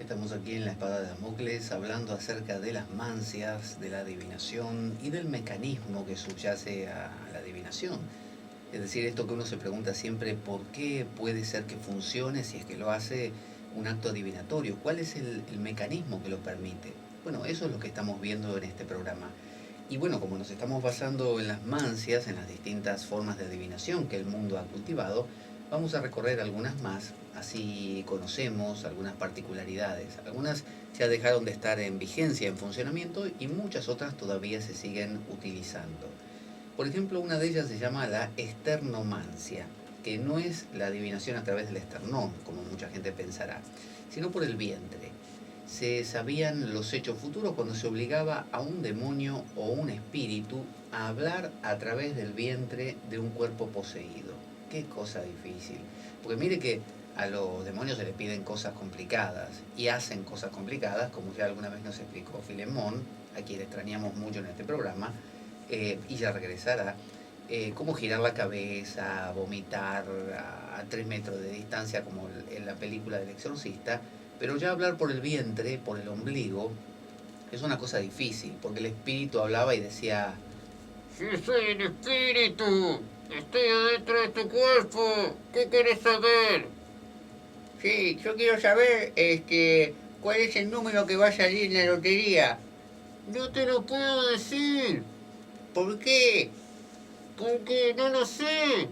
Estamos aquí en la Espada de Damocles hablando acerca de las mancias, de la adivinación y del mecanismo que subyace a la adivinación. Es decir, esto que uno se pregunta siempre, ¿por qué puede ser que funcione si es que lo hace un acto adivinatorio? ¿Cuál es el mecanismo que lo permite? Bueno, eso es lo que estamos viendo en este programa. Y bueno, como nos estamos basando en las mancias, en las distintas formas de adivinación que el mundo ha cultivado, vamos a recorrer algunas más, así conocemos algunas particularidades. Algunas ya dejaron de estar en vigencia, en funcionamiento, y muchas otras todavía se siguen utilizando. Por ejemplo, una de ellas se llama la esternomancia, que no es la adivinación a través del esternón, como mucha gente pensará, sino por el vientre. Se sabían los hechos futuros cuando se obligaba a un demonio o un espíritu a hablar a través del vientre de un cuerpo poseído. Qué cosa difícil. Porque mire que a los demonios se les piden cosas complicadas y hacen cosas complicadas, como ya alguna vez nos explicó Filemón, a quien extrañamos mucho en este programa, y ya regresará. Cómo girar la cabeza, vomitar a 3 metros de distancia, como en la película del exorcista, pero ya hablar por el vientre, por el ombligo, es una cosa difícil, porque el espíritu hablaba y decía: Sí, soy el espíritu. Estoy adentro de tu cuerpo. ¿Qué quieres saber? sí, yo quiero saber cuál es el número que va a salir en la lotería. No te lo puedo decir. ¿Por qué? Porque no lo sé.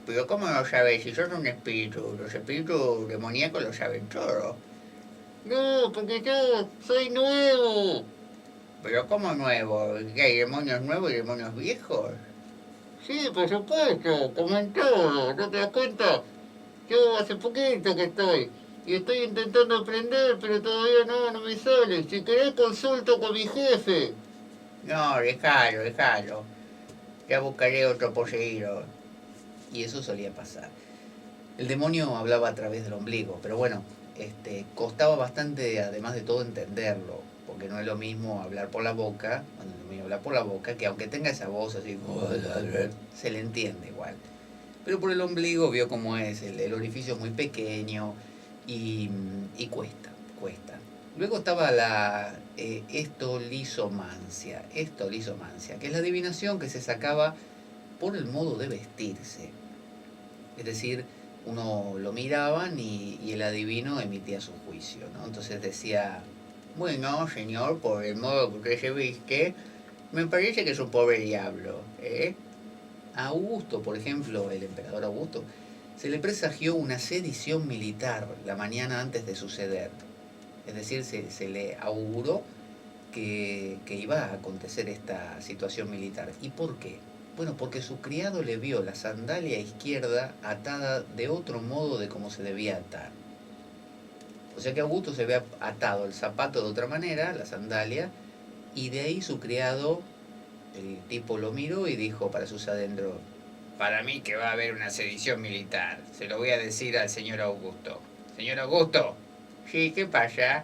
Pero ¿cómo no sabes si sos un espíritu? Los espíritus demoníacos lo saben todo. No, porque yo soy nuevo. Pero ¿cómo nuevo? ¿Que hay demonios nuevos y demonios viejos? Sí, por supuesto, como en todo. ¿No te das cuenta? Yo hace poquito que estoy. Y estoy intentando aprender, pero todavía no me sale. Si querés consulto con mi jefe. No, déjalo, déjalo. Ya buscaré otro poseído. Y eso solía pasar. El demonio hablaba a través del ombligo, pero bueno, costaba bastante, además de todo, entenderlo, porque no es lo mismo hablar por la boca, bueno, es lo mismo hablar por la boca, que aunque tenga esa voz así, se le entiende igual. Pero por el ombligo vio cómo es, el orificio es muy pequeño y cuesta. Luego estaba la estolizomancia, que es la adivinación que se sacaba por el modo de vestirse. Es decir, uno lo miraban y el adivino emitía su juicio, ¿no? Entonces decía: bueno, señor, por el modo que usted se viste, me parece que es un pobre diablo, ¿eh? A Augusto, por ejemplo, el emperador Augusto, se le presagió una sedición militar la mañana antes de suceder. Es decir, se le auguró que iba a acontecer esta situación militar. ¿Y por qué? Bueno, porque su criado le vio la sandalia izquierda atada de otro modo de como se debía atar. O sea que Augusto se había atado el zapato de otra manera, la sandalia, y de ahí su criado, el tipo lo miró y dijo para sus adentros: para mí que va a haber una sedición militar. Se lo voy a decir al señor Augusto. Señor Augusto. Sí, ¿qué pasa?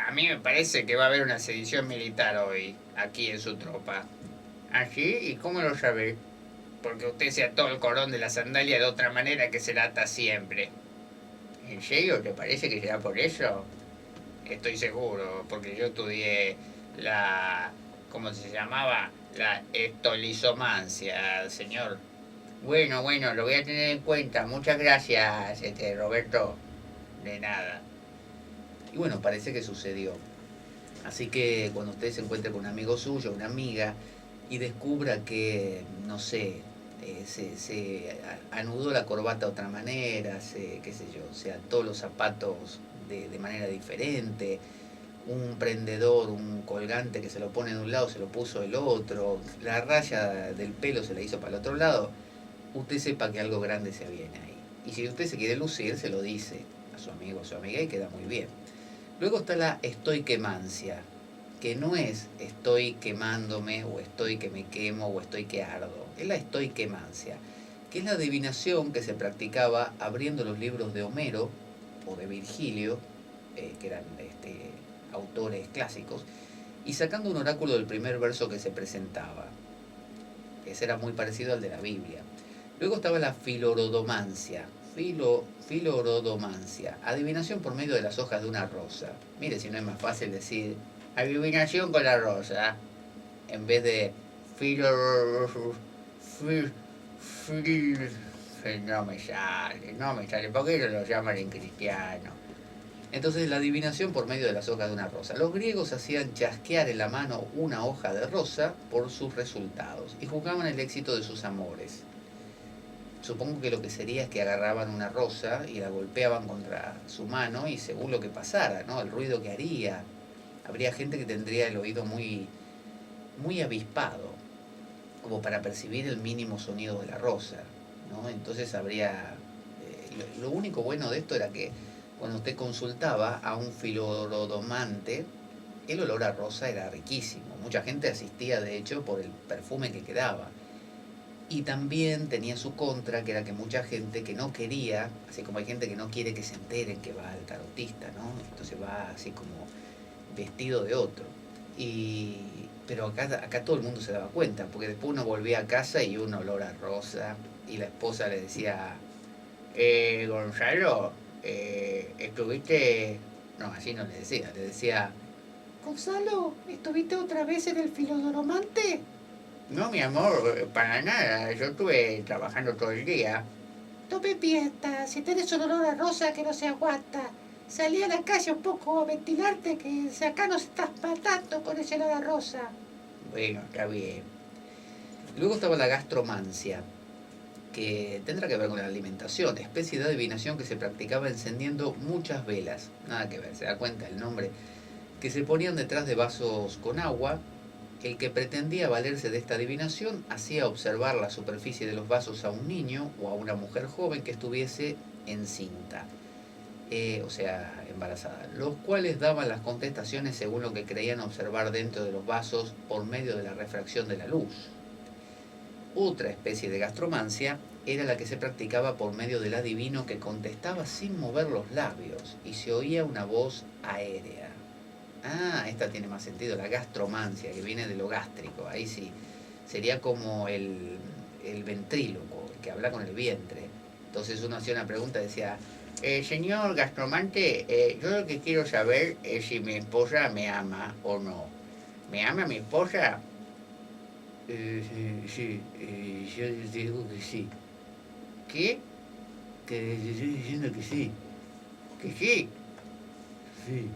A mí me parece que va a haber una sedición militar hoy, aquí en su tropa. ¿Ah, sí? ¿Y cómo lo sabe? Porque usted se ató el cordón de la sandalia de otra manera que se la ata siempre. ¿En serio? ¿Te parece que será por eso? Estoy seguro, porque yo estudié la... ¿Cómo se llamaba? La estolizomancia, señor. Bueno, bueno, lo voy a tener en cuenta. Muchas gracias, Roberto. De nada. Y bueno, parece que sucedió. Así que cuando usted se encuentre con un amigo suyo, una amiga, y descubra que, no sé, se anudó la corbata de otra manera, qué sé yo, se ató los zapatos de manera diferente, un prendedor, un colgante que se lo pone de un lado, se lo puso del otro, la raya del pelo se la hizo para el otro lado, usted sepa que algo grande se viene ahí. Y si usted se quiere lucir, se lo dice a su amigo o su amiga y queda muy bien. Luego está la estoiquemancia, que no es estoy quemándome o estoy que me quemo o estoy que ardo. Es la estoiquemancia, que es la adivinación que se practicaba abriendo los libros de Homero o de Virgilio, que eran autores clásicos, y sacando un oráculo del primer verso que se presentaba. Ese era muy parecido al de la Biblia. Luego estaba la filorodomancia. filorodomancia, adivinación por medio de las hojas de una rosa. Mire si no es más fácil decir adivinación con la rosa, en vez de filor... fil- fil- no me sale, ¿por qué no lo llaman en cristiano? Entonces la adivinación por medio de las hojas de una rosa. Los griegos hacían chasquear en la mano una hoja de rosa por sus resultados y juzgaban el éxito de sus amores. Supongo que lo que sería es que agarraban una rosa y la golpeaban contra su mano y según lo que pasara, ¿no? El ruido que haría. Habría gente que tendría el oído muy avispado, como para percibir el mínimo sonido de la rosa, ¿no? Entonces habría... lo único bueno de esto era que cuando usted consultaba a un filorodomante, el olor a rosa era riquísimo. Mucha gente asistía, de hecho, por el perfume que quedaba. Y también tenía su contra, que era que mucha gente que no quería, así como hay gente que no quiere que se enteren que va al tarotista, ¿no? Entonces va así como vestido de otro. Pero acá todo el mundo se daba cuenta, porque después uno volvía a casa y un olor a rosa, y la esposa le decía, Gonzalo, estuviste... No, así no le decía, Gonzalo, ¿estuviste otra vez en el filodoromante? No, mi amor, para nada. Yo estuve trabajando todo el día. Tome fiesta, si tenés un olor a rosa que no se aguanta. Salí a la calle un poco a ventilarte, que si acá nos estás matando con ese olor a rosa. Bueno, está bien. Luego estaba la gastromancia, que tendrá que ver con la alimentación, especie de adivinación que se practicaba encendiendo muchas velas. Nada que ver, se da cuenta el nombre. Que se ponían detrás de vasos con agua. El que pretendía valerse de esta adivinación hacía observar la superficie de los vasos a un niño o a una mujer joven que estuviese encinta, o sea, embarazada, los cuales daban las contestaciones según lo que creían observar dentro de los vasos por medio de la refracción de la luz. Otra especie de gastromancia era la que se practicaba por medio del adivino que contestaba sin mover los labios y se oía una voz aérea. Ah, esta tiene más sentido, la gastromancia, que viene de lo gástrico. Ahí sí, sería como el ventríloco, el que habla con el vientre. Entonces uno hacía una pregunta, decía, señor gastromante, yo lo que quiero saber es si mi esposa me ama o no. ¿Me ama mi esposa? Sí, yo digo que sí. ¿Qué? Que estoy diciendo que sí. ¿Que sí? Sí.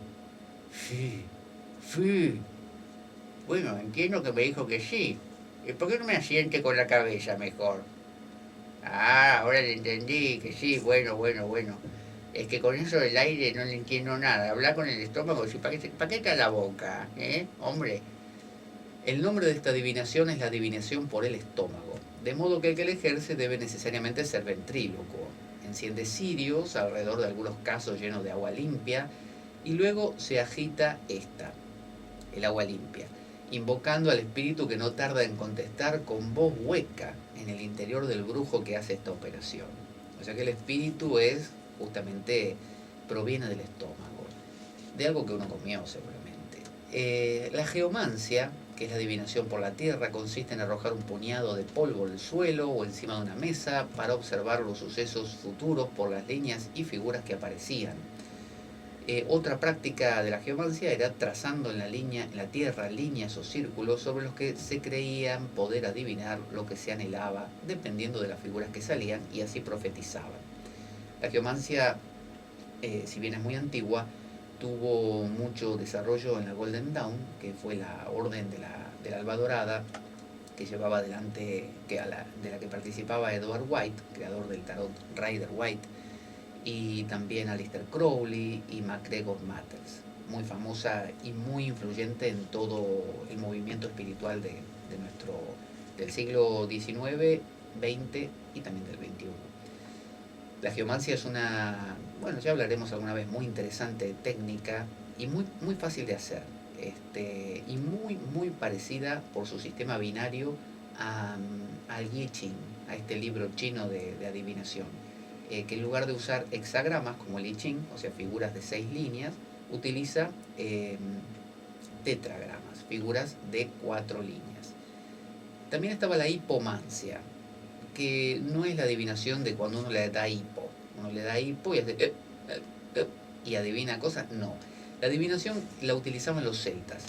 Sí, sí. Bueno, entiendo que me dijo que sí. ¿Y por qué no me asiente con la cabeza mejor? Ah, ahora le entendí que sí, bueno. Es que con eso del aire no le entiendo nada. Hablar con el estómago, sí, ¿para qué está la boca? Hombre, el nombre de esta adivinación es la adivinación por el estómago. De modo que el que la ejerce debe necesariamente ser ventrílocuo. Enciende cirios alrededor de algunos casos llenos de agua limpia y luego se agita el agua limpia, invocando al espíritu que no tarda en contestar con voz hueca en el interior del brujo que hace esta operación. O sea que el espíritu justamente, proviene del estómago, de algo que uno comió seguramente. La geomancia, que es la adivinación por la tierra, consiste en arrojar un puñado de polvo al suelo o encima de una mesa para observar los sucesos futuros por las líneas y figuras que aparecían. Otra práctica de la geomancia era trazando en la tierra líneas o círculos sobre los que se creían poder adivinar lo que se anhelaba, dependiendo de las figuras que salían, y así profetizaban. La geomancia, si bien es muy antigua, tuvo mucho desarrollo en la Golden Dawn, que fue la orden de la Alba Dorada, que llevaba adelante, de la que participaba Edward White, creador del tarot Rider White, y también Aleister Crowley y MacGregor Matters, muy famosa y muy influyente en todo el movimiento espiritual del siglo XIX, XX y también del XXI. La geomancia es bueno, ya hablaremos alguna vez, muy interesante técnica y muy fácil de hacer, y muy parecida por su sistema binario al I Ching, a este libro chino de adivinación, que en lugar de usar hexagramas como el I Ching, o sea, figuras de 6 líneas, utiliza tetragramas, figuras de 4 líneas. También estaba la hipomancia, que no es la adivinación de cuando uno le da hipo, uno le da hipo y hace y adivina cosas. No. La adivinación la utilizaban los celtas,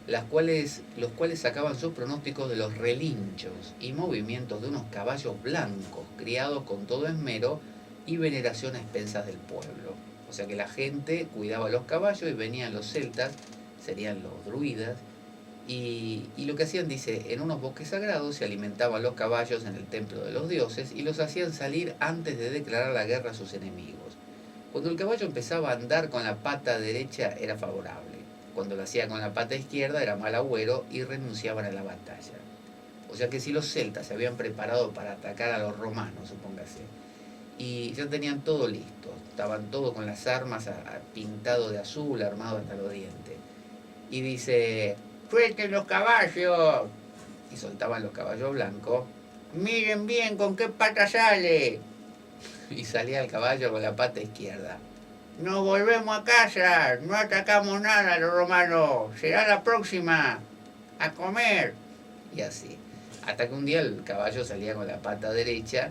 los cuales sacaban sus pronósticos de los relinchos y movimientos de unos caballos blancos, criados con todo esmero y veneración a expensas del pueblo. O sea que la gente cuidaba los caballos y venían los celtas, serían los druidas, y lo que hacían, dice, en unos bosques sagrados se alimentaban los caballos en el templo de los dioses y los hacían salir antes de declarar la guerra a sus enemigos. Cuando el caballo empezaba a andar con la pata derecha era favorable, cuando lo hacía con la pata izquierda era mal agüero y renunciaban a la batalla. O sea que si los celtas se habían preparado para atacar a los romanos, supóngase, y ya tenían todo listo, estaban todos con las armas pintado de azul, armado hasta los dientes. Y dice, ¡suelten los caballos! Y soltaban los caballos blancos. ¡Miren bien con qué pata sale! Y salía el caballo con la pata izquierda. ¡Nos volvemos a casa! ¡No atacamos nada a los romanos! ¡Será la próxima! ¡A comer! Y así. Hasta que un día el caballo salía con la pata derecha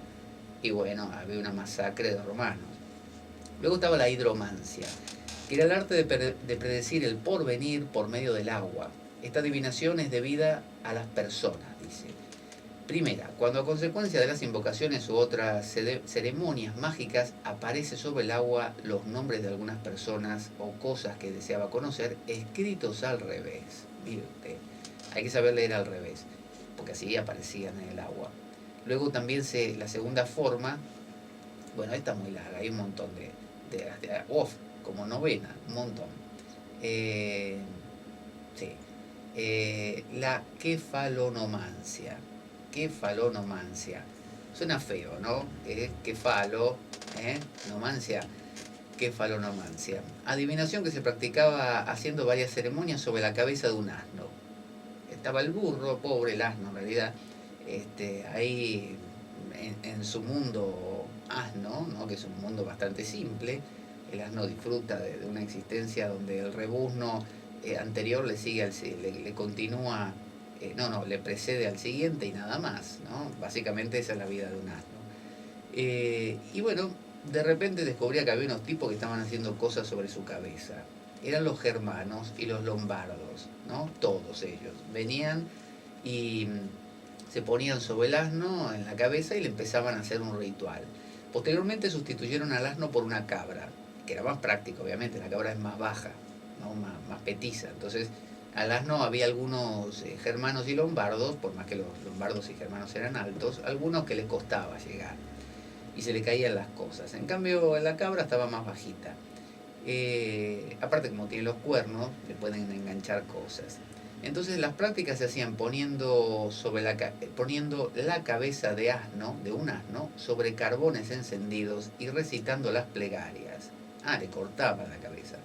y bueno, había una masacre de romanos. Luego estaba la hidromancia, que era el arte de predecir el porvenir por medio del agua. Esta adivinación es debida a las personas, dice. Primera, cuando a consecuencia de las invocaciones u otras ceremonias mágicas aparece sobre el agua los nombres de algunas personas o cosas que deseaba conocer, escritos al revés. Mire usted, hay que saber leer al revés, porque así aparecían en el agua. Luego también la segunda forma, bueno, esta es muy larga, hay un montón como novena, un montón. Sí. La kefalonomancia. Kefalonomancia. Suena feo, ¿no? Kefalo, nomancia, kefalonomancia. Adivinación que se practicaba haciendo varias ceremonias sobre la cabeza de un asno. Estaba el burro, pobre el asno en realidad, ahí en su mundo asno, ¿no? Que es un mundo bastante simple. El asno disfruta de una existencia donde el rebuzno anterior le sigue le continúa, le precede al siguiente y nada más, ¿no? Básicamente esa es la vida de un asno. Y bueno, de repente descubría que había unos tipos que estaban haciendo cosas sobre su cabeza. Eran los germanos y los lombardos, ¿no? Todos ellos. Venían y se ponían sobre el asno en la cabeza y le empezaban a hacer un ritual. Posteriormente sustituyeron al asno por una cabra, que era más práctico, obviamente, la cabra es más baja, ¿no? más petiza. Entonces, al asno había algunos germanos y lombardos, por más que los lombardos y germanos eran altos, algunos que les costaba llegar y se le caían las cosas. En cambio, la cabra estaba más bajita. Aparte, como tiene los cuernos, le pueden enganchar cosas. Entonces las prácticas se hacían poniendo la cabeza de un asno, sobre carbones encendidos y recitando las plegarias. Le cortaban la cabeza.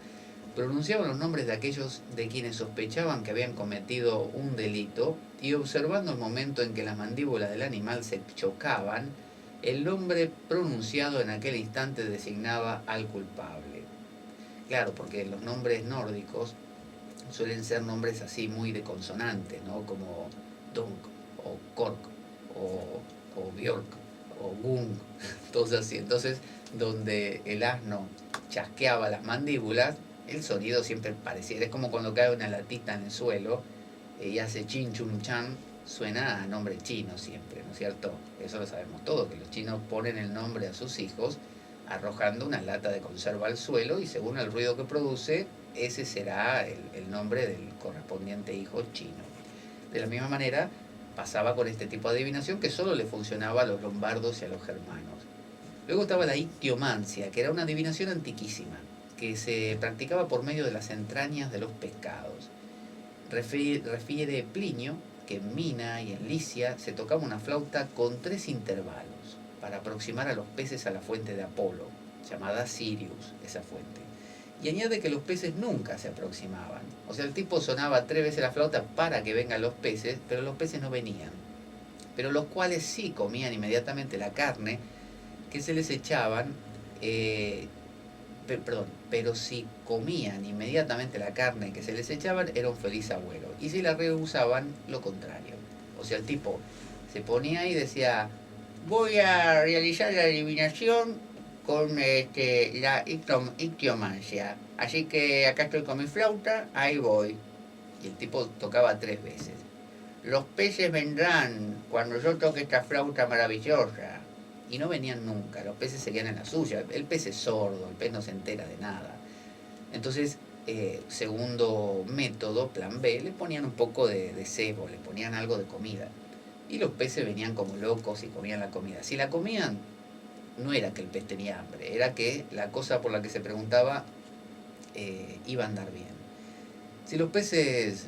Pronunciaban los nombres de aquellos de quienes sospechaban que habían cometido un delito y observando el momento en que las mandíbulas del animal se chocaban, el nombre pronunciado en aquel instante designaba al culpable. Claro, porque los nombres nórdicos suelen ser nombres así muy de consonante, ¿no? Como Dunk, o Kork, o Björk, o Gung, todos así. Entonces, donde el asno chasqueaba las mandíbulas, el sonido siempre pareciera, es como cuando cae una latita en el suelo y hace chin chun chan, suena a nombre chino siempre, ¿no es cierto? Eso lo sabemos todos, que los chinos ponen el nombre a sus hijos arrojando una lata de conserva al suelo y según el ruido que produce, ese será el nombre del correspondiente hijo chino. De la misma manera, pasaba con este tipo de adivinación que solo le funcionaba a los lombardos y a los germanos. Luego estaba la ictiomancia, que era una adivinación antiquísima, que se practicaba por medio de las entrañas de los pescados. Refiere Plinio que en Mina y en Licia se tocaba una flauta con 3 intervalos para aproximar a los peces a la fuente de Apolo, llamada Sirius, esa fuente. Y añade que los peces nunca se aproximaban. O sea, el tipo sonaba 3 veces la flauta para que vengan los peces, pero los peces no venían. Pero los cuales sí comían inmediatamente la carne que se les echaban, pero si comían inmediatamente la carne que se les echaban, era un feliz agüero. Y si la rehusaban, lo contrario. O sea, el tipo se ponía y decía, voy a realizar la adivinación con la ictiomancia. Así que acá estoy con mi flauta, ahí voy. Y el tipo tocaba 3 veces. Los peces vendrán cuando yo toque esta flauta maravillosa. Y no venían nunca, los peces seguían en la suya. El pez es sordo, el pez no se entera de nada. Entonces, segundo método, plan B, le ponían un poco de cebo, le ponían algo de comida. Y los peces venían como locos y comían la comida. Si la comían, no era que el pez tenía hambre, era que la cosa por la que se preguntaba iba a andar bien. Si los peces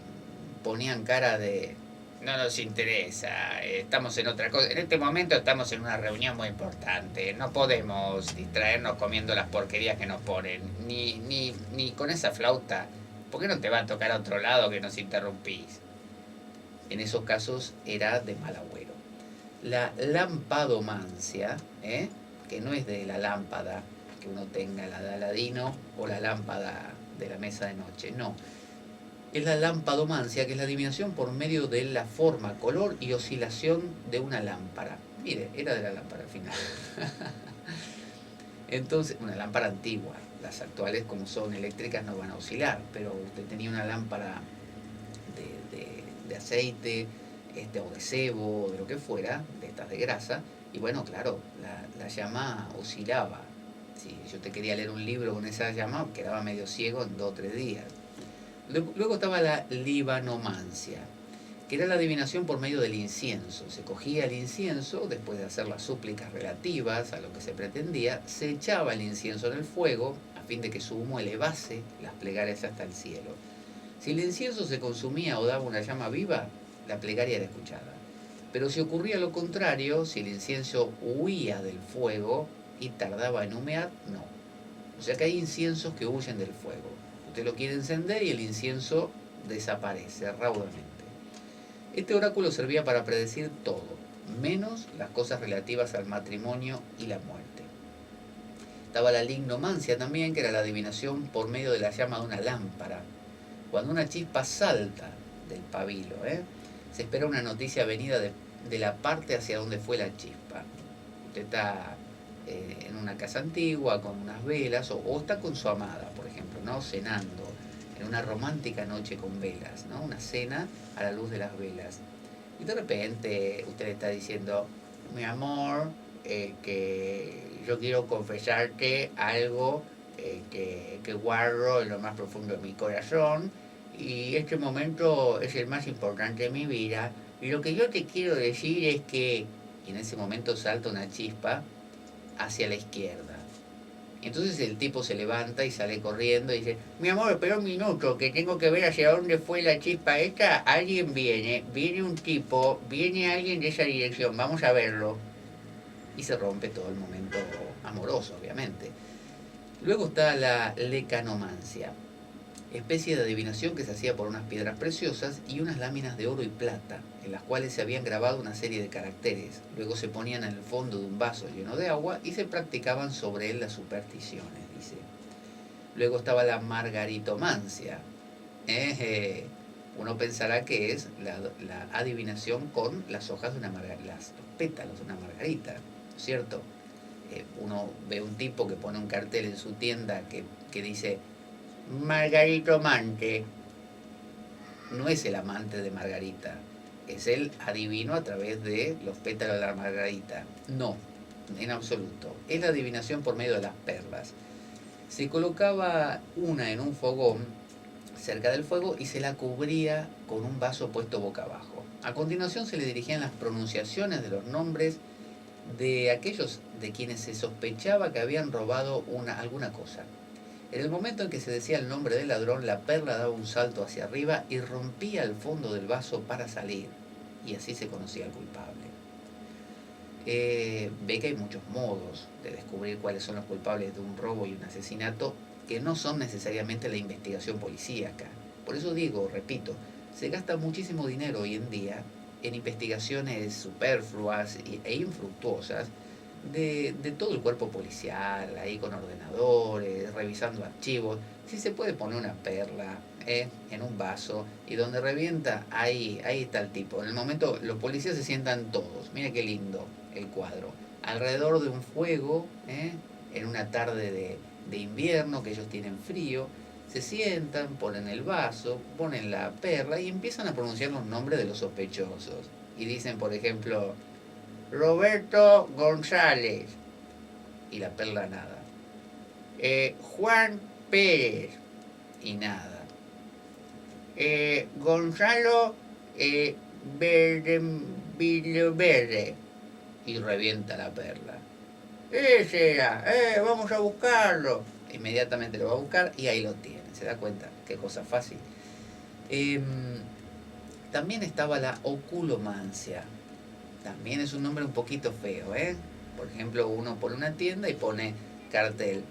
ponían cara de no nos interesa, estamos en otra cosa, en este momento estamos en una reunión muy importante, no podemos distraernos comiendo las porquerías que nos ponen, ni con esa flauta, ¿por qué no te va a tocar a otro lado que nos interrumpís? En esos casos era de mal agüero. La lampadomancia, que no es de la lámpara que uno tenga, la de Aladino o la lámpara de la mesa de noche, no. Es la lampadomancia, que es la adivinación por medio de la forma, color y oscilación de una lámpara. Mire, era de la lámpara al final. Entonces, una lámpara antigua. Las actuales, como son eléctricas, no van a oscilar, pero usted tenía una lámpara de aceite, o de cebo, o de lo que fuera, de estas de grasa, y bueno, claro, la llama oscilaba. Si yo te quería leer un libro con esa llama, quedaba medio ciego en 2 o 3 días. Luego estaba la libanomancia, que era la adivinación por medio del incienso. Se cogía el incienso, después de hacer las súplicas relativas a lo que se pretendía, se echaba el incienso en el fuego, a fin de que su humo elevase las plegarias hasta el cielo. Si el incienso se consumía o daba una llama viva, la plegaria era escuchada. Pero si ocurría lo contrario, si el incienso huía del fuego y tardaba en humear, no. O sea que hay inciensos que huyen del fuego. Usted lo quiere encender y el incienso desaparece raudamente. Este oráculo servía para predecir todo, menos las cosas relativas al matrimonio y la muerte. Estaba la lignomancia también, que era la adivinación por medio de la llama de una lámpara. Cuando una chispa salta del pabilo, se espera una noticia venida de la parte hacia donde fue la chispa. Usted está en una casa antigua con unas velas, o está con su amada, por ejemplo, ¿no? Cenando en una romántica noche con velas, ¿no? Una cena a la luz de las velas. Y de repente usted le está diciendo, mi amor, que yo quiero confesarte algo que guardo en lo más profundo de mi corazón, y este momento es el más importante de mi vida, y lo que yo te quiero decir es que... Y en ese momento salta una chispa hacia la izquierda. Entonces el tipo se levanta y sale corriendo y dice, mi amor, espera un minuto, que tengo que ver hacia dónde fue la chispa esta. Alguien viene un tipo, viene alguien de esa dirección, vamos a verlo. Y se rompe todo el momento amoroso, obviamente. Luego está la lecanomancia, especie de adivinación que se hacía por unas piedras preciosas y unas láminas de oro y plata, en las cuales se habían grabado una serie de caracteres. Luego se ponían en el fondo de un vaso lleno de agua y se practicaban sobre él las supersticiones, dice. Luego estaba la margaritomancia. Uno pensará que es la adivinación con las hojas de una margarita, los pétalos de una margarita, ¿cierto? Uno ve un tipo que pone un cartel en su tienda que dice Margarito amante. No es el amante de Margarita, es el adivino a través de los pétalos de la margarita. No, en absoluto. Es la adivinación por medio de las perlas. Se colocaba una en un fogón cerca del fuego y se la cubría con un vaso puesto boca abajo. A continuación se le dirigían las pronunciaciones de los nombres de aquellos de quienes se sospechaba que habían robado alguna cosa. En el momento en que se decía el nombre del ladrón, la perla daba un salto hacia arriba y rompía el fondo del vaso para salir, y así se conocía al culpable. Ve que hay muchos modos de descubrir cuáles son los culpables de un robo y un asesinato, que no son necesariamente la investigación policíaca. Por eso digo, repito, se gasta muchísimo dinero hoy en día en investigaciones superfluas e infructuosas de todo el cuerpo policial, ahí con ordenadores, revisando archivos. Si se puede poner una perla en un vaso y donde revienta, ahí está el tipo. En el momento los policías se sientan todos, mira qué lindo el cuadro, alrededor de un fuego, en una tarde de invierno, que ellos tienen frío, se sientan, ponen el vaso, ponen la perla y empiezan a pronunciar los nombres de los sospechosos. Y dicen, por ejemplo, Roberto González, y la perla nada. Juan Pérez, y nada. Gonzalo Verde, y revienta la perla. Ese era, vamos a buscarlo. Inmediatamente lo va a buscar y ahí lo tiene. ¿Se da cuenta? Qué cosa fácil. También estaba la oculomancia. También es un nombre un poquito feo, ¿eh? Por ejemplo, uno pone una tienda y pone cartel,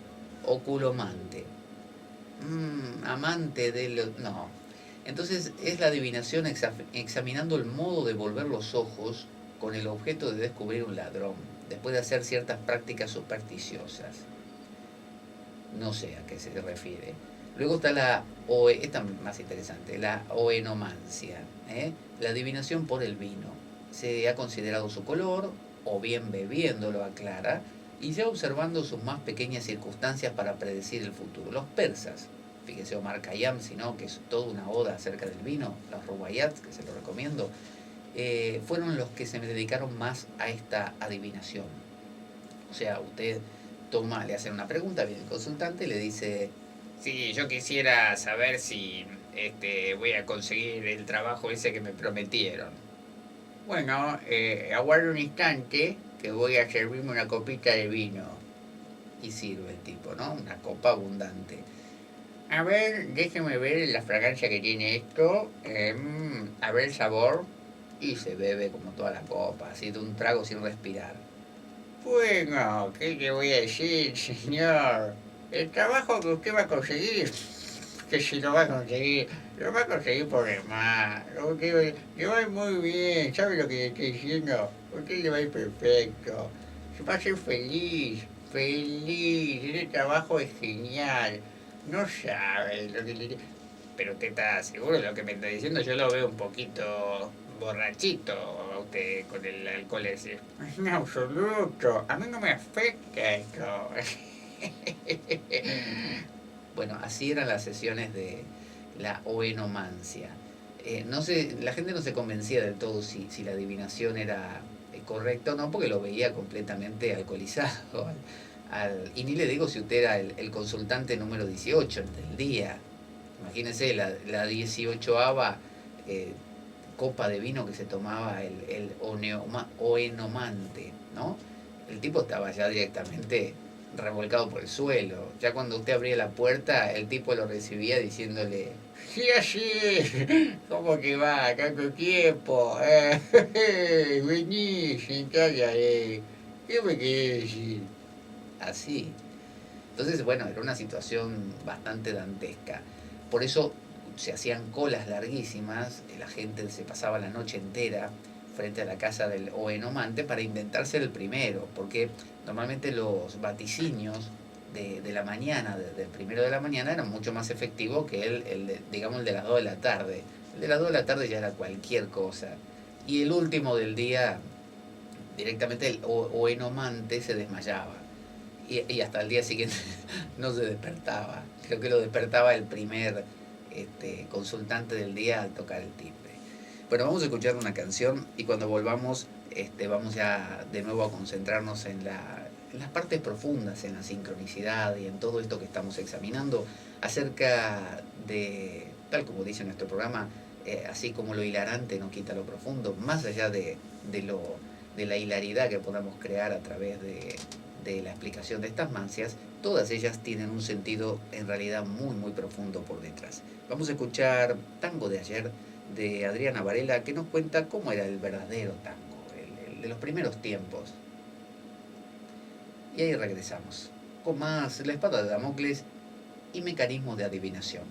oculomante. Amante de los... No. Entonces es la adivinación examinando el modo de volver los ojos con el objeto de descubrir un ladrón, después de hacer ciertas prácticas supersticiosas. No sé a qué se refiere. Luego está esta más interesante, la oenomancia, la adivinación por el vino. Se ha considerado su color, o bien bebiéndolo aclara, y ya observando sus más pequeñas circunstancias para predecir el futuro. Los persas, fíjese Omar Khayyam, sino que es toda una oda acerca del vino, los rubayats, que se lo recomiendo, fueron los que se me dedicaron más a esta adivinación. O sea, usted le hacen una pregunta, viene el consultante y le dice, sí, yo quisiera saber si voy a conseguir el trabajo ese que me prometieron. Bueno, aguardo un instante que voy a servirme una copita de vino. Y sirve el tipo, ¿no? Una copa abundante. A ver, déjeme ver la fragancia que tiene esto. A ver el sabor. Y se bebe como toda la copa, así de un trago sin respirar. Bueno, ¿qué le voy a decir, señor? El trabajo que usted va a conseguir, que si lo va a conseguir por demás. Le va a ir muy bien, ¿sabe lo que le estoy diciendo? Usted le va a ir perfecto. Se va a ser feliz, ese trabajo es genial. No sabe lo que le... Pero usted está seguro de lo que me está diciendo, yo lo veo un poquito borrachito a usted con el alcohol ese. En absoluto, a mí no me afecta esto. Bueno, así eran las sesiones de la oenomancia. No sé, la gente no se convencía del todo si la adivinación era correcta o no, porque lo veía completamente alcoholizado. Y ni le digo si usted era el consultante número 18 del día. Imagínense la 18ª copa de vino que se tomaba el oenomante, ¿no? El tipo estaba ya directamente revolcado por el suelo. Ya cuando usted abría la puerta, el tipo lo recibía diciéndole, sí, así, ¿cómo que va? ¿Tanto tiempo? Vení, sentate ahí. ¿Qué me querés decir? Así. Entonces, bueno, era una situación bastante dantesca. Por eso se hacían colas larguísimas, la gente se pasaba la noche entera frente a la casa del oenomante para intentar ser el primero, porque normalmente los vaticinios de la mañana, del primero de la mañana, eran mucho más efectivos que digamos, el de las 2 de la tarde. El de las 2 de la tarde ya era cualquier cosa. Y el último del día, directamente el oenomante se desmayaba. Y hasta el día siguiente no se despertaba. Creo que lo despertaba el primer consultante del día al tocar el timbre. Bueno, vamos a escuchar una canción y cuando volvamos vamos ya de nuevo a concentrarnos en las partes profundas, en la sincronicidad y en todo esto que estamos examinando acerca de, tal como dice nuestro programa, así como lo hilarante no quita lo profundo, más allá de la hilaridad que podamos crear a través de la explicación de estas mancias, todas ellas tienen un sentido en realidad muy muy profundo por detrás. Vamos a escuchar Tango de ayer de Adriana Varela, que nos cuenta cómo era el verdadero tango, el de los primeros tiempos. Y ahí regresamos con más La espada de Damocles y mecanismos de adivinación.